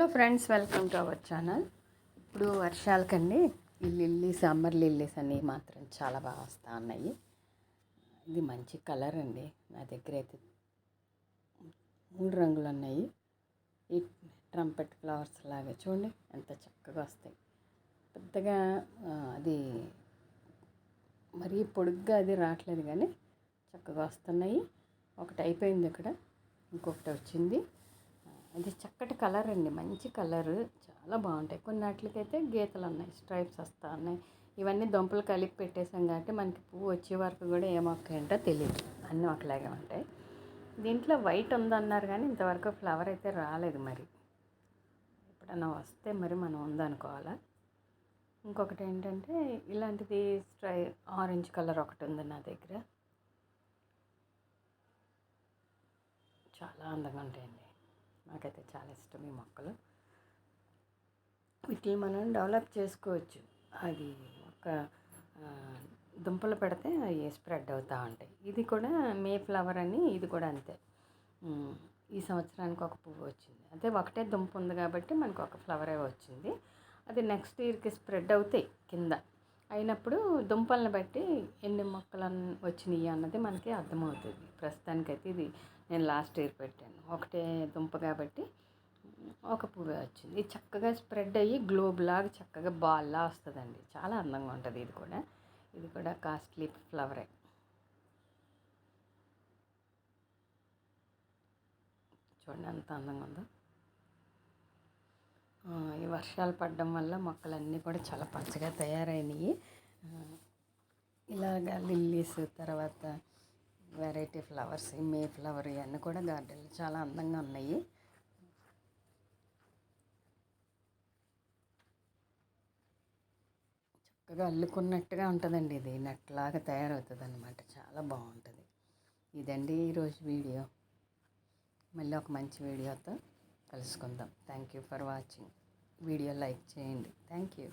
Hello friends, welcome to our channel. ఇప్పుడు వర్షాలకండి ఈ lilies, summer lilies అన్నీ మాత్రం చాలా బాగా వస్తూ ఉన్నాయి. ఇది మంచి కలర్ అండి. నా దగ్గర అయితే 3 రంగులు ఉన్నాయి. ఈ ట్రంపెట్ ఫ్లవర్స్ లాగా చూడండి ఎంత చక్కగా వస్తాయి. పెద్దగా అది మరీ పొడుగ్గా అది రావట్లేదు, కానీ చక్కగా వస్తున్నాయి. ఒకటి అయిపోయింది, ఇక్కడ ఇంకొకటి వచ్చింది. అది చక్కటి కలర్ అండి, మంచి కలర్, చాలా బాగుంటాయి. కొన్ని వాటికైతే గీతలు ఉన్నాయి, స్ట్రైప్స్ వస్తూ ఉన్నాయి. ఇవన్నీ దుంపలు కలిపి పెట్టేసాం కాబట్టి మనకి పువ్వు వచ్చే వరకు కూడా ఏ మొక్క ఏంటో తెలియదు, అన్నీ ఒకలాగే ఉంటాయి. దీంట్లో వైట్ ఉందన్నారు కానీ ఇంతవరకు ఫ్లవర్ అయితే రాలేదు. మరి ఎప్పుడన్నా వస్తే మరి మనం ఉందనుకోవాలా. ఇంకొకటి ఏంటంటే ఇలాంటిది ఆరెంజ్ కలర్ ఒకటి ఉంది నా దగ్గర. చాలా అందంగా ఉంటాయండి, నాకైతే చాలా ఇష్టం ఈ మొక్కలు. వీటిని మనం డెవలప్ చేసుకోవచ్చు. అది ఒక దుంపలు పెడితే అవి స్ప్రెడ్ అవుతూ ఉంటాయి. ఇది కూడా మే ఫ్లవర్ అని, ఇది కూడా అంతే. ఈ సంవత్సరానికి ఒక పువ్వు వచ్చింది, అదే ఒకటే దుంప ఉంది కాబట్టి మనకు ఒక ఫ్లవరే వచ్చింది. అది నెక్స్ట్ ఇయర్కి స్ప్రెడ్ అవుతాయి కింద. అయినప్పుడు దుంపలను బట్టి ఎన్ని మొక్కలు వచ్చినాయి అన్నది మనకి అర్థమవుతుంది. ప్రస్తుతానికైతే ఇది నేను లాస్ట్ ఇయర్ పెట్టాను, ఒకటే దుంప కాబట్టి ఒక పువ్వే వచ్చింది. ఇది చక్కగా స్ప్రెడ్ అయ్యి గ్లోబ్ లాగా చక్కగా బాల్లా వస్తుందండి, చాలా అందంగా ఉంటుంది. ఇది కూడా కాస్ట్లీ ఫ్లవరే. చూడండి ఎంత అందంగా ఉందో. ఈ వర్షాలు పడడం వల్ల మొక్కలన్నీ కూడా చాలా పచ్చగా తయారైనవి. ఇలాగా లిల్లీస్, తర్వాత వెరైటీ ఫ్లవర్స్, మే ఫ్లవర్, ఇవన్నీ కూడా గార్డెన్లో చాలా అందంగా ఉన్నాయి. చక్కగా అల్లుకున్నట్టుగా ఉంటుందండి, ఇది నెట్లాగా తయారవుతుంది అన్నమాట, చాలా బాగుంటుంది. ఇదండి ఈరోజు వీడియో. మళ్ళీ ఒక మంచి వీడియోతో కలుసుకుందాం. Thank you for watching. Video like చేయండి. Thank you.